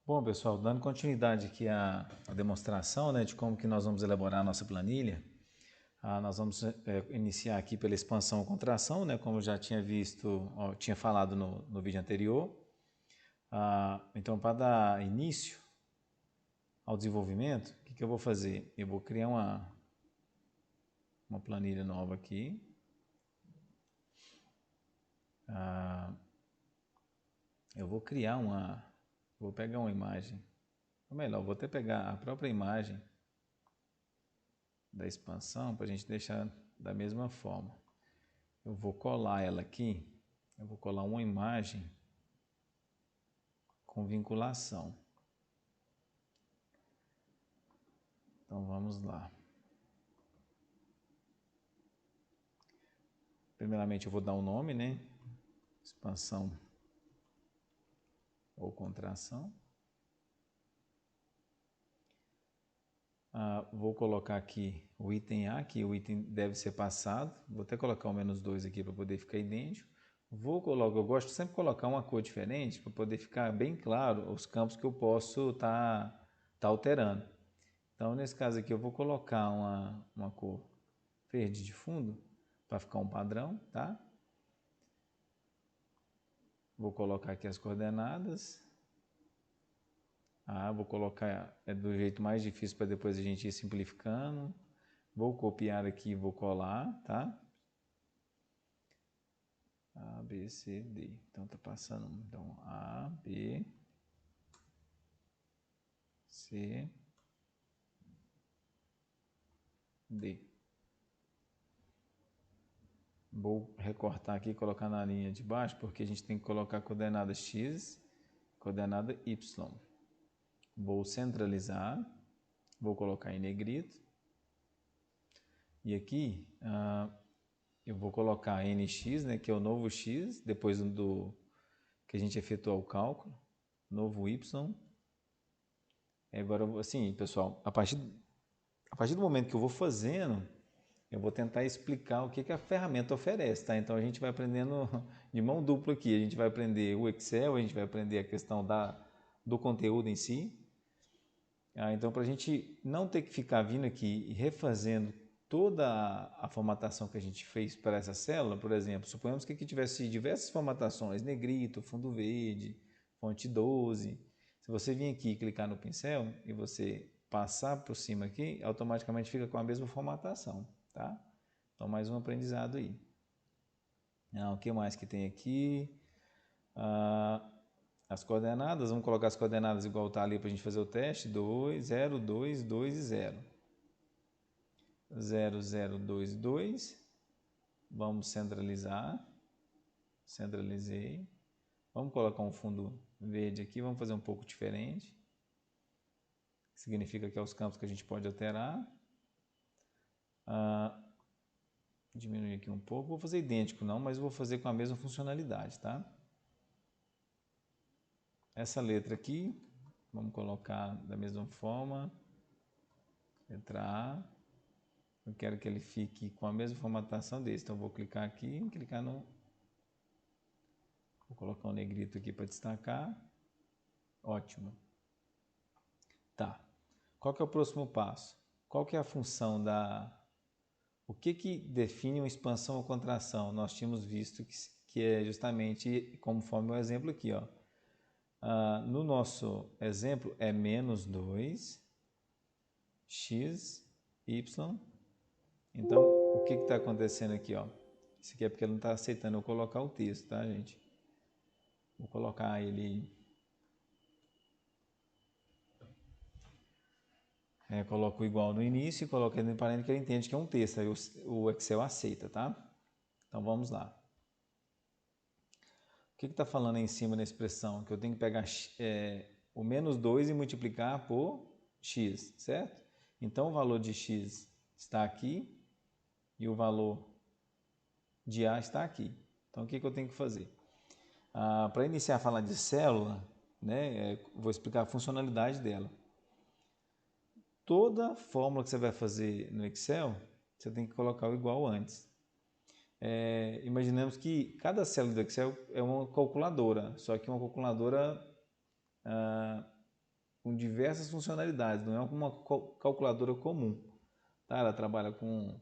Bom, pessoal, dando continuidade aqui à demonstração, né, de como que nós vamos elaborar a nossa planilha, nós vamos iniciar aqui pela expansão ou contração, né, como eu já tinha visto, tinha falado no vídeo anterior. Então, para dar início ao desenvolvimento, o que eu vou fazer? Eu vou criar uma planilha nova aqui. Eu vou criar vou pegar uma imagem, ou melhor, vou até pegar a própria imagem da expansão para a gente deixar da mesma forma. Eu vou colar ela aqui, eu vou colar uma imagem com vinculação. Então vamos lá. Primeiramente eu vou dar um nome, né? Expansão ou contração. Vou colocar aqui o item A, que o item deve ser passado. Vou até colocar o -2 aqui para poder ficar idêntico. Eu gosto sempre de colocar uma cor diferente para poder ficar bem claro os campos que eu posso estar alterando. Então, nesse caso aqui, eu vou colocar uma cor verde de fundo para ficar um padrão, tá? Vou colocar aqui as coordenadas. Vou colocar do jeito mais difícil para depois a gente ir simplificando. Vou copiar aqui e vou colar, tá? A, B, C, D. Então tá passando. Então A, B, C, D. Vou recortar aqui e colocar na linha de baixo, porque a gente tem que colocar coordenada X, coordenada Y. Vou centralizar, vou colocar em negrito. E aqui eu vou colocar NX, né, que é o novo X, depois que a gente efetuar o cálculo, novo Y. Agora, assim, pessoal, a partir do momento que eu vou fazendo, eu vou tentar explicar o que a ferramenta oferece, tá? Então a gente vai aprendendo de mão dupla aqui. A gente vai aprender o Excel, a gente vai aprender a questão do conteúdo em si. Então, para a gente não ter que ficar vindo aqui e refazendo toda a formatação que a gente fez para essa célula, por exemplo, suponhamos que aqui tivesse diversas formatações, negrito, fundo verde, fonte 12. Se você vir aqui e clicar no pincel e você passar por cima aqui, automaticamente fica com a mesma formatação, tá? Então, mais um aprendizado aí. O que mais que tem aqui? As coordenadas, vamos colocar as coordenadas igual está ali para a gente fazer o teste, 2, 0, 2, 2 e 0. 0, 0, 2, 2. Vamos centralizar. Centralizei. Vamos colocar um fundo verde aqui, vamos fazer um pouco diferente. Significa que é os campos que a gente pode alterar. Diminuir aqui um pouco. Vou fazer idêntico não, mas vou fazer com a mesma funcionalidade, tá? Essa letra aqui, vamos colocar da mesma forma. Letra A. Eu quero que ele fique com a mesma formatação desse. Então, vou clicar aqui, clicar no... Vou colocar um negrito aqui para destacar. Ótimo. Tá. Qual que é o próximo passo? Qual que é a função O que define uma expansão ou contração? Nós tínhamos visto que é justamente conforme o exemplo aqui, ó. No nosso exemplo é -2, x, y. Então, o que está acontecendo aqui, ó? Isso aqui é porque ele não está aceitando eu colocar o texto, tá, gente? Vou colocar ele... coloco igual no início e coloco ele no parênteses que ele entende que é um texto. Aí o Excel aceita, tá? Então, vamos lá. O que está falando aí em cima da expressão? Que eu tenho que pegar o -2 e multiplicar por x, certo? Então, o valor de x está aqui e o valor de A está aqui. Então, o que eu tenho que fazer? Para iniciar a falar de célula, né, vou explicar a funcionalidade dela. Toda fórmula que você vai fazer no Excel, você tem que colocar o igual antes. Imaginemos que cada célula do Excel é uma calculadora, só que uma calculadora com diversas funcionalidades, não é uma calculadora comum. Tá? Ela trabalha com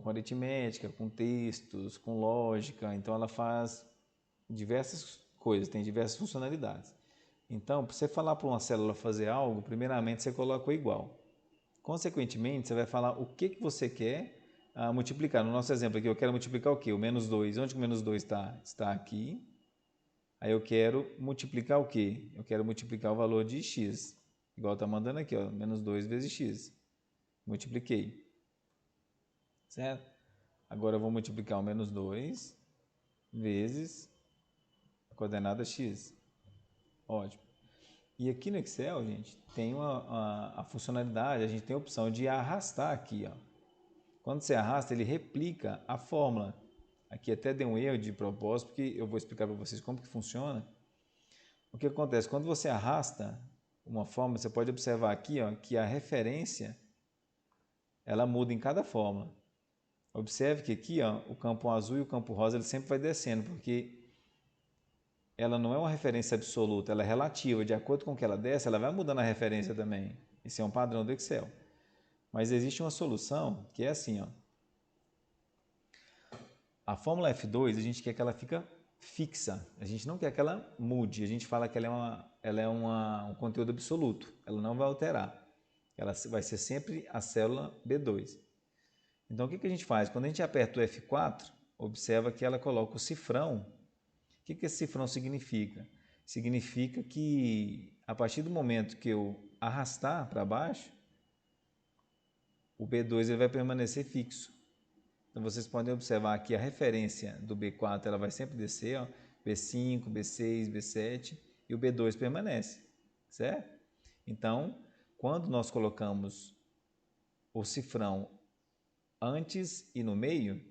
aritmética, com textos, com lógica, então ela faz diversas coisas, tem diversas funcionalidades. Então, para você falar para uma célula fazer algo, primeiramente você coloca o igual. Consequentemente, você vai falar o que você quer multiplicar. No nosso exemplo aqui, eu quero multiplicar o quê? O menos 2. Onde que o menos 2 está? Está aqui. Aí eu quero multiplicar o quê? Eu quero multiplicar o valor de x. Igual está mandando aqui, ó, menos 2 vezes x. Multipliquei. Certo? Agora eu vou multiplicar o menos 2 vezes a coordenada x. Ótimo. E aqui no Excel, gente, tem a funcionalidade, a gente tem a opção de arrastar aqui, ó. Quando você arrasta, ele replica a fórmula. Aqui até deu um erro de propósito, porque eu vou explicar para vocês como que funciona. O que acontece? Quando você arrasta uma fórmula, você pode observar aqui, ó, que a referência ela muda em cada fórmula. Observe que aqui, ó, o campo azul e o campo rosa ele sempre vai descendo, porque ela não é uma referência absoluta, ela é relativa. De acordo com o que ela desce, ela vai mudando a referência também. Esse é um padrão do Excel. Mas existe uma solução que é assim, ó. A fórmula F2, a gente quer que ela fica fixa. A gente não quer que ela mude. A gente fala que ela é um conteúdo absoluto. Ela não vai alterar. Ela vai ser sempre a célula B2. Então, o que a gente faz? Quando a gente aperta o F4, observa que ela coloca o cifrão. O que esse cifrão significa? Significa que a partir do momento que eu arrastar para baixo, o B2 ele vai permanecer fixo. Então vocês podem observar que a referência do B4 ela vai sempre descer, ó, B5, B6, B7 e o B2 permanece, certo? Então, quando nós colocamos o cifrão antes e no meio,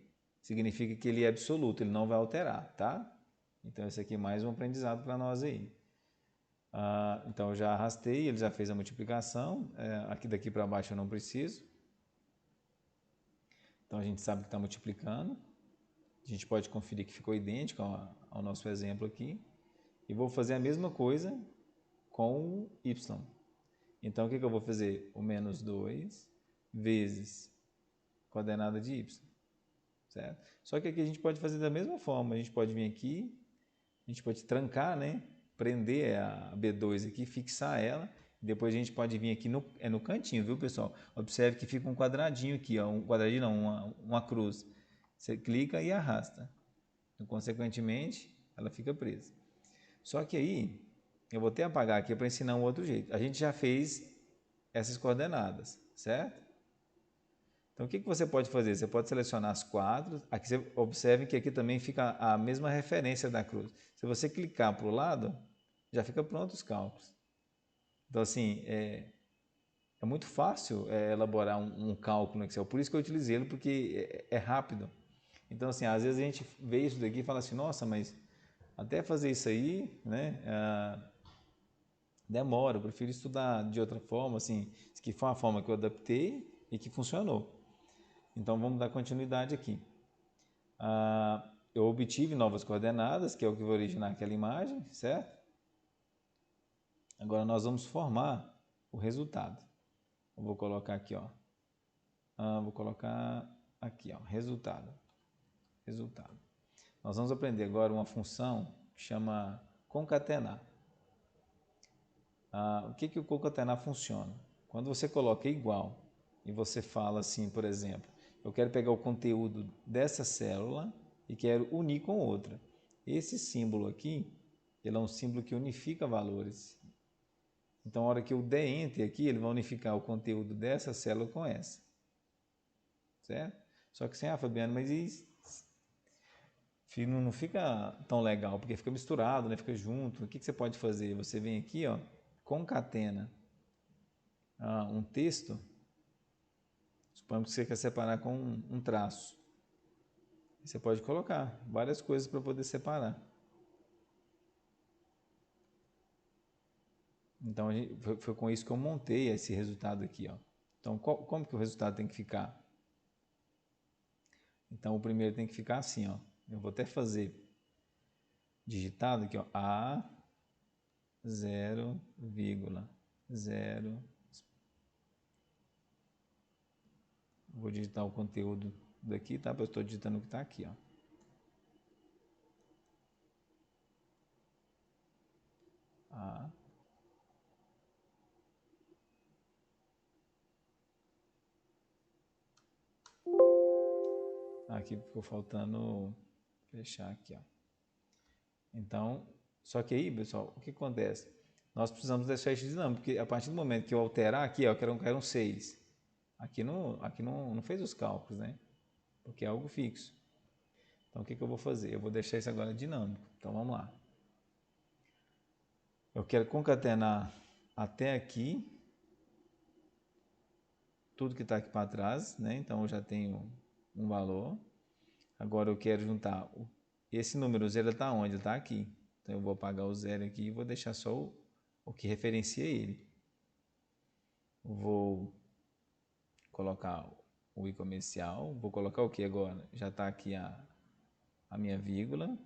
significa que ele é absoluto, ele não vai alterar, tá? Então esse aqui é mais um aprendizado para nós aí. Então eu já arrastei, ele já fez a multiplicação, aqui daqui para baixo eu não preciso. Então a gente sabe que está multiplicando. A gente pode conferir que ficou idêntico ao nosso exemplo aqui. E vou fazer a mesma coisa com o y. Então o que eu vou fazer? O menos 2 vezes coordenada de y. Certo? Só que aqui a gente pode fazer da mesma forma. A gente pode vir aqui, a gente pode trancar, né? Prender a B2 aqui, fixar ela. Depois a gente pode vir aqui no cantinho, viu, pessoal? Observe que fica um quadradinho aqui, ó, um quadradinho não, uma cruz. Você clica e arrasta. Então, consequentemente, ela fica presa. Só que aí, eu vou até apagar aqui para ensinar um outro jeito. A gente já fez essas coordenadas, certo? Então, o que você pode fazer? Você pode selecionar as quatro. Aqui você observe que aqui também fica a mesma referência da cruz. Se você clicar para o lado, já fica pronto os cálculos. Então, assim, é muito fácil elaborar um cálculo no Excel. Por isso que eu utilizei ele, porque é rápido. Então, assim, às vezes a gente vê isso daqui e fala assim, nossa, mas até fazer isso aí, né, demora. Eu prefiro estudar de outra forma, assim, que foi uma forma que eu adaptei e que funcionou. Então, vamos dar continuidade aqui. Eu obtive novas coordenadas, que é o que vai originar aquela imagem, certo? Agora nós vamos formar o resultado. Eu vou colocar aqui, ó. Vou colocar aqui, ó, resultado. Resultado. Nós vamos aprender agora uma função que chama concatenar. O que o concatenar funciona? Quando você coloca igual e você fala assim, por exemplo, eu quero pegar o conteúdo dessa célula e quero unir com outra. Esse símbolo aqui, ele é um símbolo que unifica valores. Então, a hora que eu der Enter aqui, ele vai unificar o conteúdo dessa célula com essa. Certo? Só que assim, Fabiano, mas isso não fica tão legal, porque fica misturado, né? Fica junto. O que você pode fazer? Você vem aqui, ó, concatena um texto. Suponhamos que você quer separar com um traço. Você pode colocar várias coisas para poder separar. Então, foi com isso que eu montei esse resultado aqui, ó. Então, como que o resultado tem que ficar? Então, o primeiro tem que ficar assim, ó. Eu vou até fazer digitado aqui, ó, A 0, 0. Vou digitar o conteúdo daqui, tá? Eu estou digitando o que está aqui, ó. Aqui ficou faltando fechar aqui, ó. Então, só que aí, pessoal, o que acontece? Nós precisamos deixar isso dinâmico, porque a partir do momento que eu alterar aqui, ó, eu quero um 6. Aqui não fez os cálculos, né? Porque é algo fixo. Então, o que eu vou fazer? Eu vou deixar isso agora dinâmico. Então, vamos lá. Eu quero concatenar até aqui tudo que está aqui para trás, né? Então, eu já tenho um valor. Agora, eu quero juntar esse número 0 está onde? Está aqui. Então, eu vou apagar o 0 aqui e vou deixar só o que referencia ele. Vou colocar o i comercial. Vou colocar o que agora? Já está aqui a minha vírgula.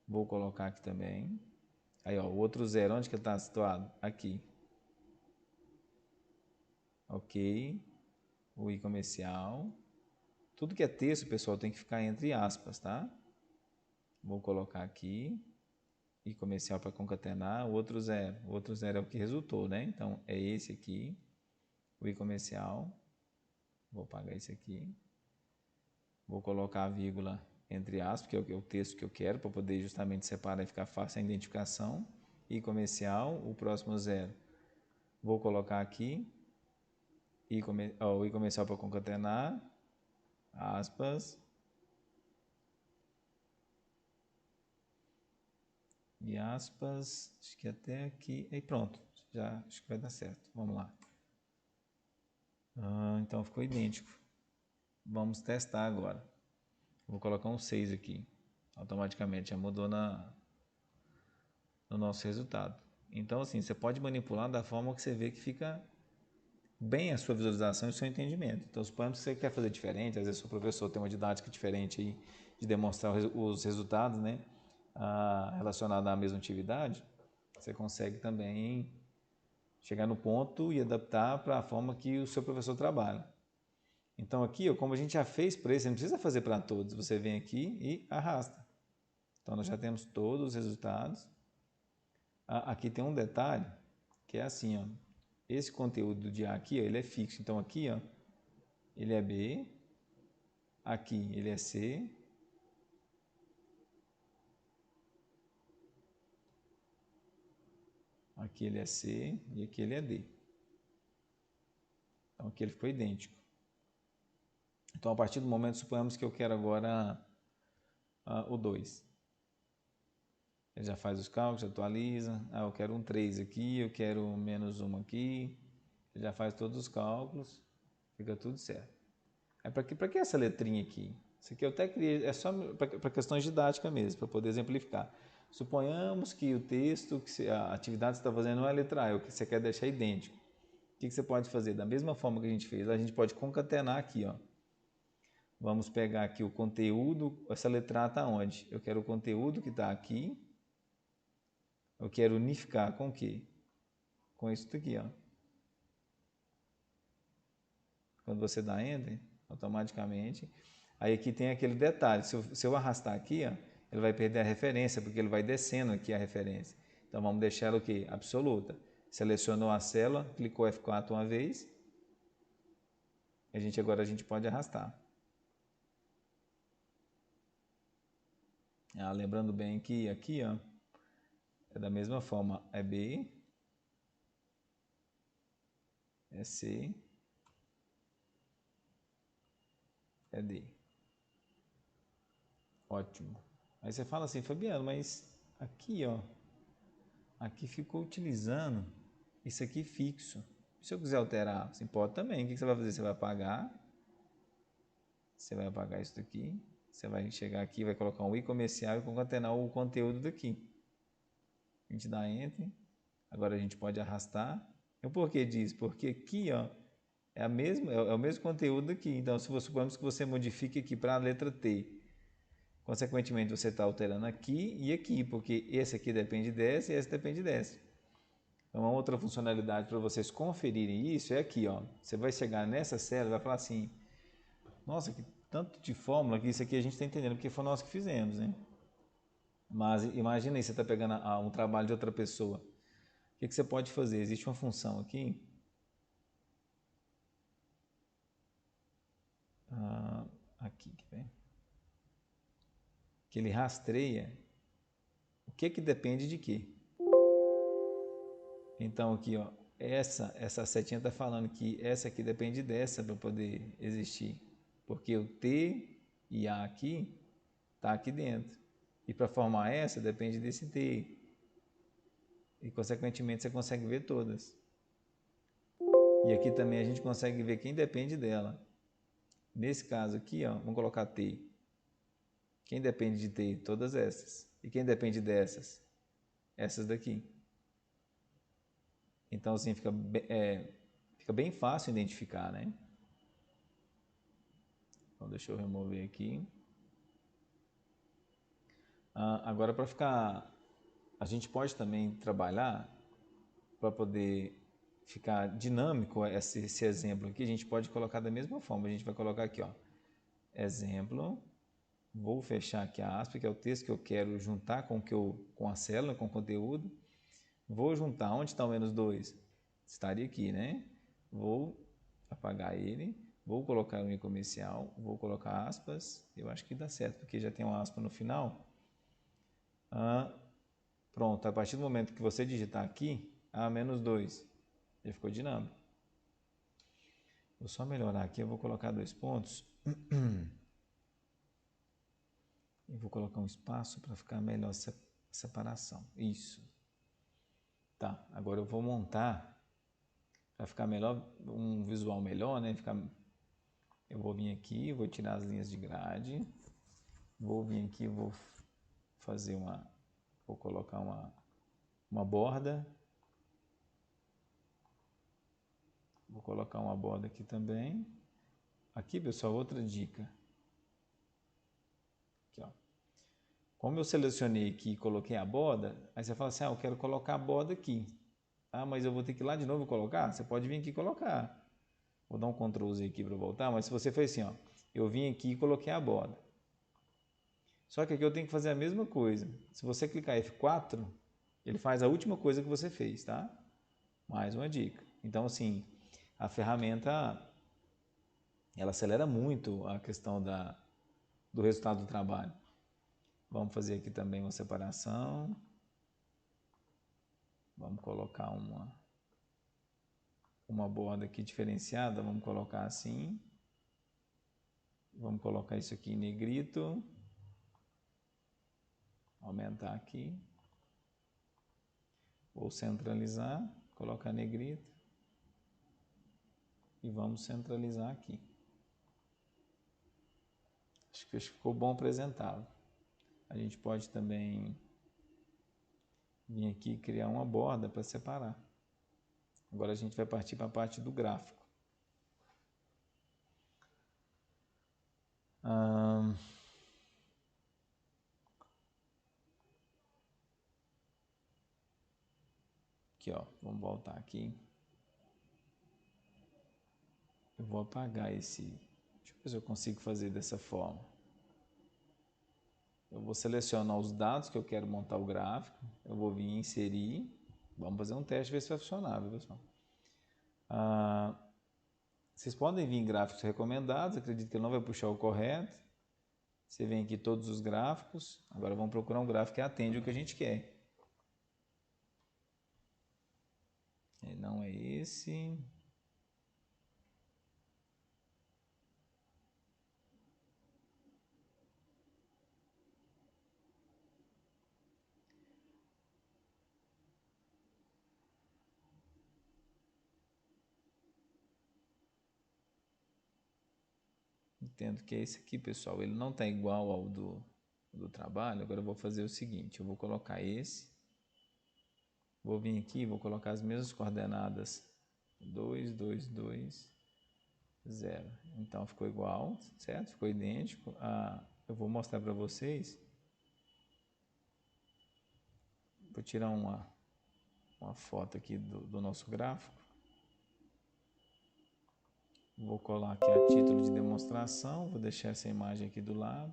Vou colocar aqui também. Aí, ó, o outro 0, onde que ele está situado? Aqui. Ok. O i comercial. Tudo que é texto, pessoal, tem que ficar entre aspas, tá? Vou colocar aqui. I comercial para concatenar. O outro 0. O outro 0 é o que resultou, né? Então, é esse aqui. O i comercial. Vou apagar esse aqui. Vou colocar a vírgula entre aspas, que é o texto que eu quero, para poder justamente separar e ficar fácil a identificação. I comercial, o próximo 0. Vou colocar aqui. O i comercial para concatenar. Aspas. E aspas. Acho que até aqui. E pronto. Já acho que vai dar certo. Vamos lá. Então ficou idêntico. Vamos testar agora. Vou colocar um 6 aqui. Automaticamente já mudou no nosso resultado. Então, assim, você pode manipular da forma que você vê que fica bem a sua visualização e o seu entendimento. Então, suponhamos que você quer fazer diferente, às vezes o seu professor tem uma didática diferente aí de demonstrar os resultados, né, relacionados à mesma atividade, você consegue também chegar no ponto e adaptar para a forma que o seu professor trabalha. Então, aqui, como a gente já fez para esse, você não precisa fazer para todos, você vem aqui e arrasta. Então, nós já temos todos os resultados. Aqui tem um detalhe, que é assim, ó, esse conteúdo de A aqui, ó, ele é fixo. Então, aqui, ó, ele é B, aqui ele é C, aqui ele é C e aqui ele é D. Então, aqui ele ficou idêntico. Então, a partir do momento, suponhamos que eu quero agora o 2. Ele já faz os cálculos, atualiza. Eu quero um 3 aqui, eu quero menos 1 aqui. Ele já faz todos os cálculos, fica tudo certo. Aí, para que essa letrinha aqui? Isso aqui eu até criei, é só para questões didáticas mesmo, para poder exemplificar. Suponhamos que o texto, que a atividade que você está fazendo não é a letra A, é o que você quer deixar idêntico. O que você pode fazer? Da mesma forma que a gente fez, a gente pode concatenar aqui, ó. Vamos pegar aqui o conteúdo, essa letra A está onde? Eu quero o conteúdo que está aqui. Eu quero unificar com o quê? Com isso daqui, ó. Quando você dá Enter, automaticamente. Aí aqui tem aquele detalhe, se eu arrastar aqui, ó, ele vai perder a referência, porque ele vai descendo aqui a referência. Então vamos deixar ela o quê? Absoluta. Selecionou a célula, clicou F4 uma vez. Agora a gente pode arrastar. Lembrando bem que aqui, ó, é da mesma forma, é B, é C, é D. Ótimo. Aí você fala assim, Fabiano, mas aqui, ó, aqui ficou utilizando isso aqui fixo. Se eu quiser alterar, você pode também. O que você vai fazer? Você vai apagar isso daqui. Você vai chegar aqui, vai colocar um i comercial e concatenar o conteúdo daqui. A gente dá Enter. Agora a gente pode arrastar. E o porquê disso? Porque aqui, ó, é o mesmo conteúdo aqui. Então, se suponhamos que você modifique aqui para a letra T, consequentemente você está alterando aqui e aqui, porque esse aqui depende desse e esse depende desse. Então, uma outra funcionalidade para vocês conferirem isso é aqui, ó. Você vai chegar nessa célula e vai falar assim, nossa, que tanto de fórmula que isso aqui a gente está entendendo, porque foi nós que fizemos, né? Mas imagina aí, você está pegando um trabalho de outra pessoa. O que você pode fazer? Existe uma função aqui. Aqui, que ele rastreia o que depende de quê. Então aqui, ó, essa setinha está falando que essa aqui depende dessa para poder existir. Porque o T e A aqui está aqui dentro. E para formar essa depende desse T. E consequentemente você consegue ver todas. E aqui também a gente consegue ver quem depende dela. Nesse caso aqui, ó, vamos colocar T. Quem depende de T? Todas essas. E quem depende dessas? Essas daqui. Então, assim, fica bem fácil identificar, né? Então, deixa eu remover aqui. Agora, para ficar... A gente pode também trabalhar para poder ficar dinâmico esse exemplo aqui. A gente pode colocar da mesma forma. A gente vai colocar aqui, ó. Exemplo. Vou fechar aqui a aspa, que é o texto que eu quero juntar com a célula, com o conteúdo. Vou juntar. Onde está o menos 2? Estaria aqui, né? Vou apagar ele. Vou colocar o comercial. Vou colocar aspas. Eu acho que dá certo, porque já tem uma aspa no final. Pronto. A partir do momento que você digitar aqui, menos 2. Já ficou dinâmico. Vou só melhorar aqui. Eu vou colocar 2 pontos. E vou colocar um espaço para ficar melhor essa separação. Isso. Tá, agora eu vou montar para ficar melhor, um visual melhor, né? Eu vou vir aqui, vou tirar as linhas de grade. Vou vir aqui, vou colocar uma borda. Vou colocar uma borda aqui também. Aqui, pessoal, outra dica. Aqui, ó. Como eu selecionei aqui e coloquei a borda, aí você fala assim, eu quero colocar a borda aqui. Mas eu vou ter que ir lá de novo colocar? Você pode vir aqui e colocar. Vou dar um Ctrl Z aqui para voltar, mas se você fez assim, ó, eu vim aqui e coloquei a borda. Só que aqui eu tenho que fazer a mesma coisa. Se você clicar F4, ele faz a última coisa que você fez, tá? Mais uma dica. Então, assim, a ferramenta, ela acelera muito a questão do resultado do trabalho. Vamos fazer aqui também uma separação. Vamos colocar uma borda aqui diferenciada, vamos colocar assim. Vamos colocar isso aqui em negrito. Aumentar aqui. Vou centralizar, colocar negrito. E vamos centralizar aqui. Acho que ficou bom apresentado. A gente pode também vir aqui e criar uma borda para separar. Agora a gente vai partir para a parte do gráfico. Aqui, ó, vamos voltar aqui. Eu vou apagar esse. Deixa eu ver se eu consigo fazer dessa forma. Eu vou selecionar os dados que eu quero montar o gráfico. Eu vou vir em inserir. Vamos fazer um teste, ver se vai funcionar, viu, pessoal? Vocês podem vir em gráficos recomendados. Acredito que ele não vai puxar o correto. Você vem aqui todos os gráficos. Agora vamos procurar um gráfico que atende o que a gente quer. Não é esse. Entendo que é esse aqui, pessoal. Ele não está igual ao do trabalho. Agora eu vou fazer o seguinte. Eu vou colocar esse. Vou vir aqui e vou colocar as mesmas coordenadas. 2, 2, 2, 0. Então ficou igual, certo? Ficou idêntico. Eu vou mostrar para vocês. Vou tirar uma. uma foto aqui do nosso gráfico. Vou colar aqui a título de demonstração, vou deixar essa imagem aqui do lado.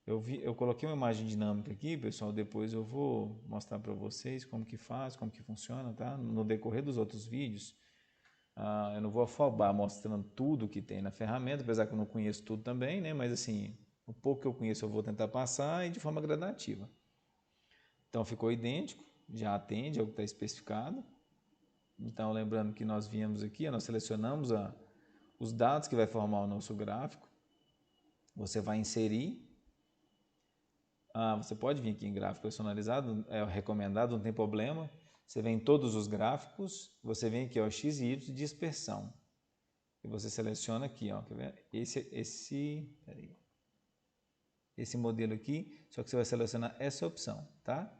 Eu coloquei uma imagem dinâmica aqui, pessoal, depois eu vou mostrar para vocês como que faz, como que funciona, tá? No decorrer dos outros vídeos, eu não vou afobar mostrando tudo que tem na ferramenta, apesar que eu não conheço tudo também, né? Mas assim, o pouco que eu conheço eu vou tentar passar e de forma gradativa. Então ficou idêntico, já atende ao que está especificado. Então lembrando que nós viemos aqui, nós selecionamos os dados que vai formar o nosso gráfico. Você vai inserir. Você pode vir aqui em gráfico personalizado, é recomendado, não tem problema. Você vem em todos os gráficos, você vem aqui, ó, X e Y, dispersão. E você seleciona aqui, ó, quer ver? Esse modelo aqui, só que você vai selecionar essa opção, tá?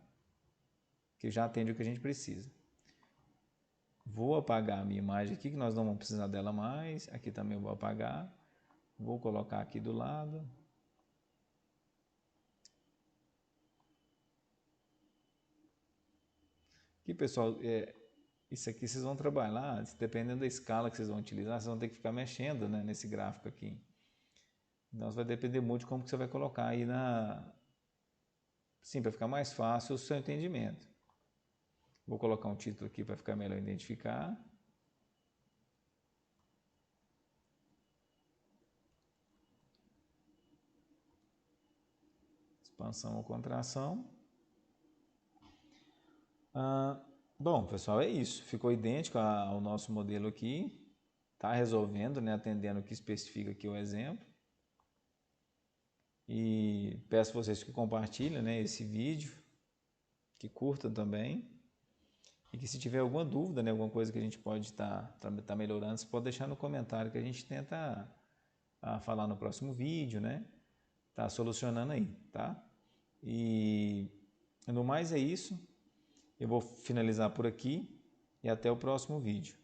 Que já atende o que a gente precisa. Vou apagar a minha imagem aqui, que nós não vamos precisar dela mais. Aqui também eu vou apagar. Vou colocar aqui do lado. Aqui, pessoal, isso aqui vocês vão trabalhar, dependendo da escala que vocês vão utilizar, vocês vão ter que ficar mexendo, né, nesse gráfico aqui. Então, vai depender muito de como que você vai colocar aí sim, para ficar mais fácil o seu entendimento. Vou colocar um título aqui para ficar melhor identificar. Expansão ou contração. Bom, pessoal, é isso. Ficou idêntico ao nosso modelo aqui. Está resolvendo, né, atendendo o que especifica aqui o exemplo. E peço a vocês que compartilhem, né, esse vídeo, que curtam também. E que se tiver alguma dúvida, né, alguma coisa que a gente pode estar melhorando, você pode deixar no comentário que a gente tenta falar no próximo vídeo, né? Tá solucionando aí, tá? E no mais é isso. Eu vou finalizar por aqui e até o próximo vídeo.